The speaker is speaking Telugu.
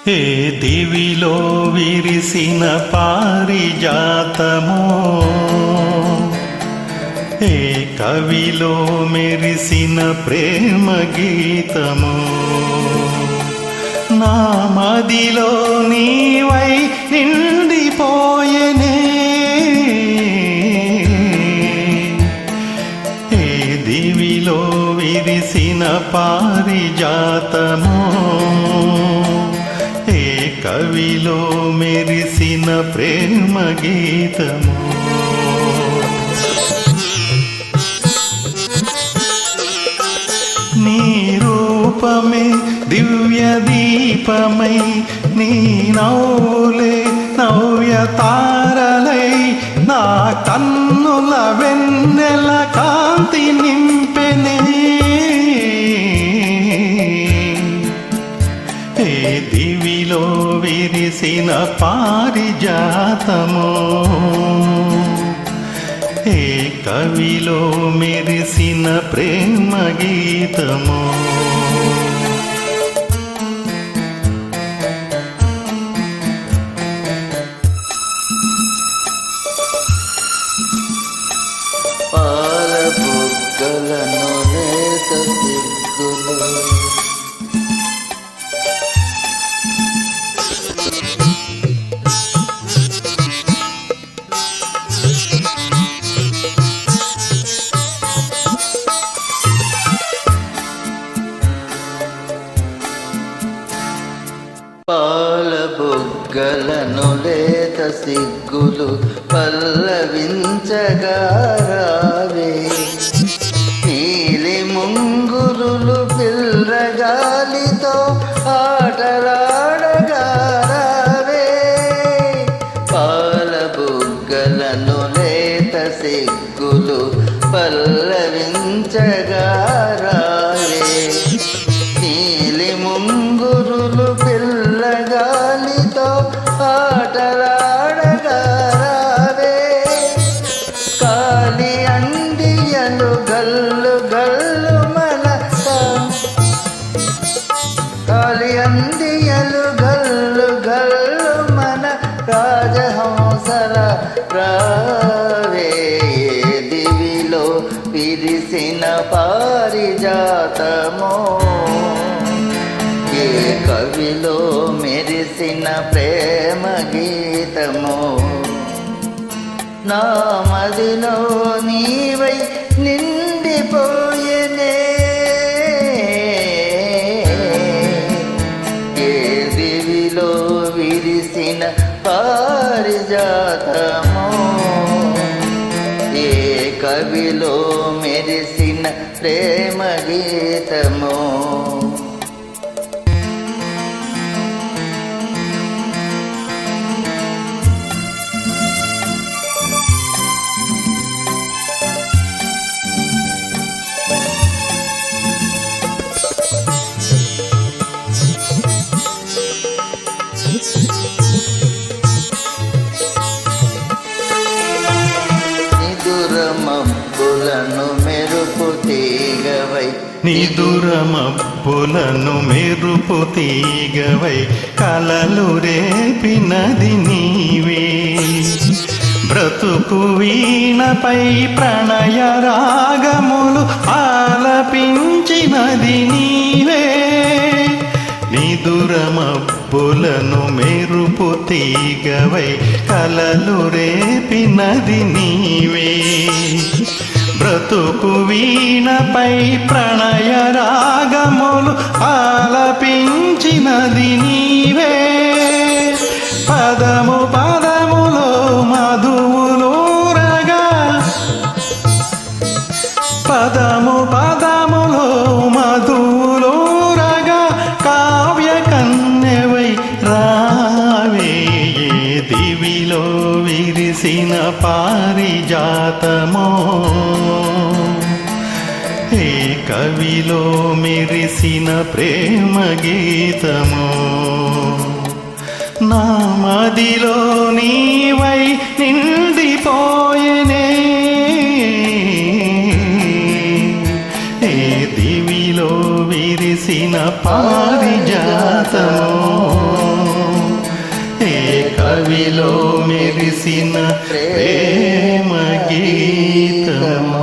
ఏ దివిలో విరిసిన పారిజాతమో, ఏ కవిలో మెరిసిన ప్రేమ గీతమో, నా మదిలో నీవై నిండిపోయెనే. ఏ దివిలో విరిసిన పారిజాతమో, ఏ కవిలో మెరిసిన ప్రేమ గీతము. నీ రూపమే దివ్య దీపమై, నీ నవ్వులే నవ్య తారలై, నా కన్నుల వెన్నెల కాంతి నింపెనే. ఏ దివిలో విరిసిన పారిజాతమో, ఏ కవిలో మెరిసిన ప్రేమ గీతమో. పాల బుగ్గలను లేత సిగ్గులు, పాల బుగ్గలను లేత సిగ్గులు పల్లవించగా రావే. నీలి ముంగురులు పిల్లగాలితో ఆటలాడగా రావే. పాల బుగ్గలను లేత సిగ్గులు పల్లవించగా రావే. నీలి ముంగురులు పిల్లగాలితో ఆటలాడగా రావే. కాలి అందియలు గల్లు గల్లు మన, కాలి అందియలు గల్లు గల్లు మన రాజహంసల రావే. దివిలో విరిసిన పారిజాతమో, ఏ కవిలో మెరిసిన ప్రేమ గీతమో, నా మదిలో నీవై నిండిపోయెనే. ఏ దివిలో విరిసిన పారిజాతమో, ఏ కవిలో మెరిసిన ప్రేమ గీతమో. నిదురమబ్బులను మెరుపు తీగవై, నిదురమబ్బులను మెరుపు తీగవై, కలలు రేపినది నీవే. బ్రతుకు వీణపై ప్రణయ రాగములు ఆలపించినది నీవే. నిదురమబ్బులను మెరుపు తీగవై, కలలు రేపినది నీవే. బ్రతుకు వీణపై ప్రణయ రాగములు ఆలపించినది నీవే. పదము పదములో మధువులూరగా, పదము పదములో మధువులూరగా, కావ్య కన్యవై రావే. ఏ దివిలో విరిసిన పారిజాతమో, ఏ కవిలో మెరిసిన ప్రేమ గీతమో, నా మదిలో నీవై నిండిపోయెనే. ఏ దివిలో విరిసిన పారిజాతమో. కవిలో మెరిసిన ప్రేమ గీతము